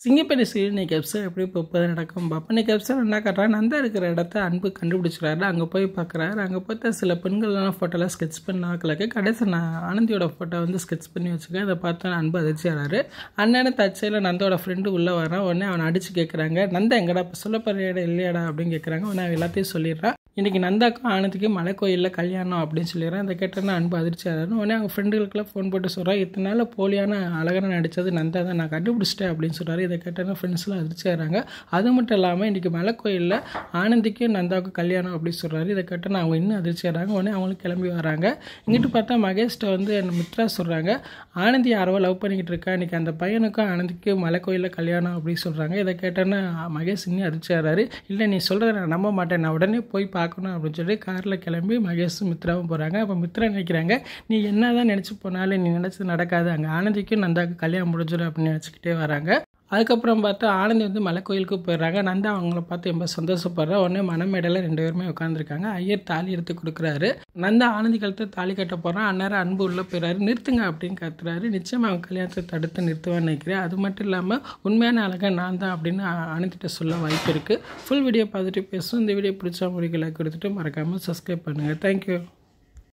சிங்கப்பெண்ணை serial இன்னைக்கு episode எப்படி போகுது நடக்கும் பார்ப்போம். இன்னைக்கு எபிசோட் என்ன காட்டுறாங்க, நந்தா இருக்கிற இடத்த அன்பு கண்டுபிடிச்சிக்கிறாரு. அங்கே போய் பார்க்குறாரு. அங்கே பார்த்து சில பெண்கள்லாம் ஃபோட்டோலாம் ஸ்கெட்ச் பண்ணாக்கலக்கு கடைசி நான் ஆனந்தியோட ஃபோட்டோ வந்து ஸ்கெட்ச் பண்ணி வச்சுக்கேன். அதை பார்த்தா அன்பு அதிர்ச்சியாராரு. அண்ணனை தச்சையில் நந்தோட ஃப்ரெண்டு உள்ளே வரான். உடனே அவனை அடித்து கேட்குறாங்க, நந்தா எங்கடா இப்போ சொல்ல போகிற இடம் இல்லையாடா அப்படின்னு கேட்குறாங்க. உடனே எல்லாத்தையும் சொல்லிடுறான். இன்றைக்கி நந்தாக்கும் ஆனந்திக்கும் மலை கோயிலில் கல்யாணம் அப்படின்னு சொல்லிடுறேன். அதை கேட்டோன்னா அன்பு அதிர்ச்சியாராரு. உடனே அவங்க ஃப்ரெண்டுகளுக்கெல்லாம் ஃபோன் போட்டு சொல்கிறான், இத்தனை நாள் போலியான அழகனை நடித்தது நந்தா தான், நான் கண்டுபிடிச்சிட்டேன் அப்படின்னு சொல்கிறாரு. இதை கேட்டோன்னா ஃப்ரெண்ட்ஸ்லாம் அதிர்ச்சியாகிறாங்க. அது மட்டும் இல்லாமல் இன்றைக்கி மலை கோயிலில் ஆனந்திக்கும் நந்தாவுக்கும் கல்யாணம் அப்படின்னு சொல்கிறாரு. இதை கேட்டோன்னா அவங்க இன்னும் அதிர்ச்சியாகிறாங்க. உடனே அவங்களும் கிளம்பி வராங்க. இங்கிட்டு பார்த்தா மகேஷ்ட வந்து என் மித்ரா சொல்கிறாங்க, ஆனந்தி யாரோ லவ் பண்ணிக்கிட்டு இருக்கா, இன்றைக்கி அந்த பையனுக்கும் ஆனந்திக்கும் மலை கோயிலில் கல்யாணம் அப்படின்னு சொல்கிறாங்க. இதை கேட்டோன்னா மகேஷ் இன்னும் அதிர்ச்சியாகிறாரு. இல்லை நீ சொல்கிறத நான் நம்ப மாட்டேன், நான் உடனே போய் பார்க்கணும் அப்படின்னு சொல்லி காரில் கிளம்பி மகேஷும் மித்ராவும் போகிறாங்க. அப்போ மித்ரா நினைக்கிறாங்க, நீ என்ன தான் நினச்சி போனாலும் நீ நினச்சது நடக்காது, அங்கே ஆனந்திக்கும் நந்தாவுக்கும் கல்யாணம் முடிஞ்சிடும் அப்படின்னு நினச்சிக்கிட்டே வராங்க. அதுக்கப்புறம் பார்த்தா ஆனந்தி வந்து மலை கோயிலுக்கு போயிடுறாங்க. நந்தா அவங்கள பார்த்து ரொம்ப சந்தோஷப்படுறா. உடனே மணமேடையில் 2 பேருமே உட்காந்துருக்காங்க. ஐயர் தாலி எடுத்து கொடுக்குறாரு. நந்தா ஆனந்தி கழுத்தை தாலி கட்ட போகிறான். அந்நேரம் அன்பு உள்ளே போயிடுறாரு. நிறுத்துங்க அப்படின்னு கத்துறாரு. நிச்சயமாக அவங்க கல்யாணத்தை தடுத்து நிறுத்துவான்னு நினைக்கிறேன். அது மட்டும் இல்லாமல் உண்மையான அழகாக நான் தான் அப்படின்னு ஆனந்திட்ட சொல்ல வாய்ப்பு இருக்குது. ஃபுல் வீடியோ பார்த்துட்டு பேசும். இந்த வீடியோ பிடிச்சா முடிக்கல கொடுத்துட்டு மறக்காமல் சப்ஸ்கிரைப் பண்ணுங்கள். தேங்க்யூ.